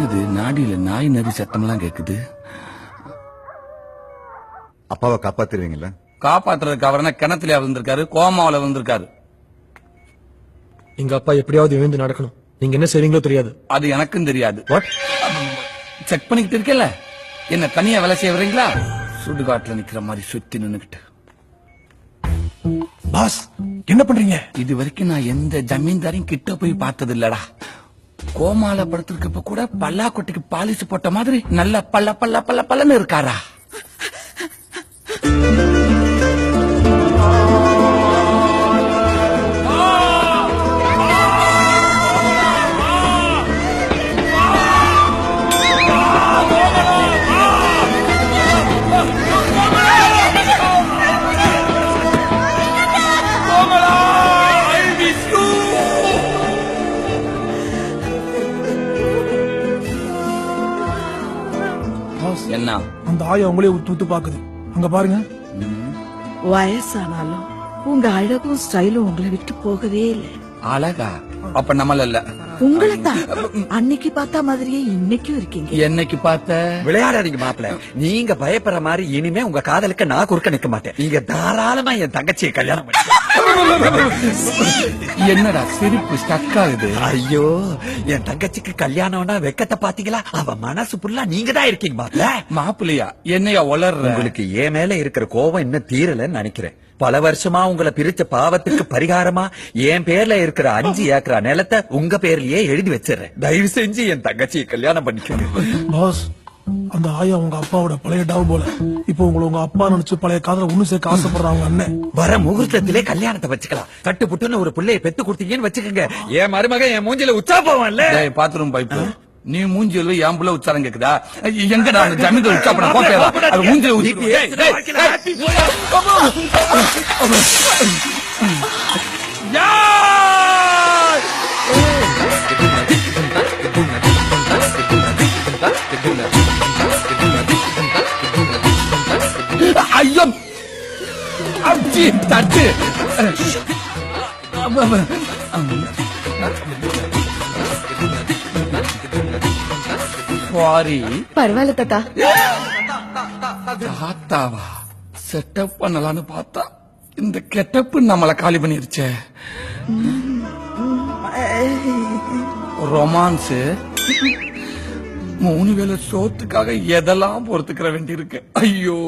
என்னது நாடியில நாய் நரி சத்தம்லாம் கேக்குது? அப்பாவை காப்பாத்துருவீங்களா? காப்பாத்துறதுக்கு அவர்னா கிணத்துல விழுந்திருக்காரு, கோமாவில விழுந்திருக்காரு. எங்க அப்பா எப்படியாவது எழுந்து நடக்கணும். நீங்க என்ன செய்வீங்களோ தெரியாது. அது எனக்கும் தெரியாது. செக் பண்ணிக்கிட்டு இருக்கல, என்ன தனியா வேலை செய்ய வரீங்களா? சுடுகாட்டுல நிக்கிற மாதிரி சுத்தி நின்னுகிட்டு. பாஸ் என்ன பண்றீங்க? இது வரைக்கும் நான் எந்த ஜமீன்தாரையும் கிட்ட போய் பார்த்தது இல்லடா. கோமால படுத்திருக்கப்ப கூட பல்லாக்குட்டிக்கு பாலிசு போட்ட மாதிரி நல்ல பல்ல பல்ல பல்ல பல்லன்னு இருக்காரா? என்ன அந்த ஆயா உங்களே உத்து பாக்குது. அங்க பாருங்க. வயசானாலும் உங்க அழகும் ஸ்டைலும் உங்களை விட்டு போகவே இல்லை. அழகா? அப்ப நம்மள இல்ல, உங்களை தான். அன்னைக்கு பார்த்த மாதிரியே இன்னைக்கும் இருக்கீங்க. என்னைக்கு பார்த்த? விளையாடாதீங்க மாப்பிள்ள. நீங்க பயப்படுற மாதிரி இனிமே உங்க காதலுக்கு நான் குறுக்க நிக்க மாட்டேன். நீங்க தாராளமா என் தங்கச்சியை கல்யாணம் பண்ணி. என்னடா சிரிப்பு ஸ்டக் ஆகுது? ஐயோ, என் தங்கச்சிக்கு கல்யாணம்னா வெக்கத்தை பாத்தீங்களா? அவ மனசு புல்லா நீங்க தான் இருக்கீங்க மாப்பிள்ள. மாப்பிள்ளையா? என்னையா வளர்ற? உங்களுக்கு ஏன் மேல இருக்கிற கோபம் இன்னும் தீரலன்னு நினைக்கிறேன். பல வருஷமா உங்களை பிரிச்ச பாவத்துக்கு பரிகாரமா என் பேர்ல இருக்கிற 5 ஏக்கரா நிலத்தை உங்க பேர்லயே எழுதி வச்சிடறேன். தயவு செஞ்சு என் தங்கச்சியை கல்யாணம் பண்ணிக்கோங்க. பாஸ், அந்த ஆயா உங்க அப்பாவோட பழைய டாவ் போல. இப்போ உங்க அப்பா நினைச்சு பழைய காதல ஒண்ணு சேர்க்க ஆசைப்படுறாங்க அண்ணன். வர முகூர்த்தத்திலே கல்யாணத்தை வச்சுக்கலாம். கட்டு புட்டுன்னு ஒரு பிள்ளைய பெத்து கொடுத்தீங்கன்னு வச்சுக்கோங்க, என் மருமகன் என் மூஞ்சில உச்சா போவான்ல. பாத்ரூம் பைப்பு நீ மூஞ்சில என் புள்ள உச்சாரம் கேக்குதா? எங்கடா அந்த ஜமீன்தார் உச்சா பண்ண போகலாம்? அது மூஞ்சில ஐயோ அச்சி தட்டு. பரவாயில்ல தாத்தா. தாத்தாவா? செட்டப் பண்ணலான்னு பார்த்தா இந்த கெட்டப் நம்மள காலி பண்ணிருச்சே. ரொமான்ஸ் 3 வேளை சோத்துக்காக எதெல்லாம் பொறுத்துக்கிற வேண்டி இருக்கு. ஐயோ.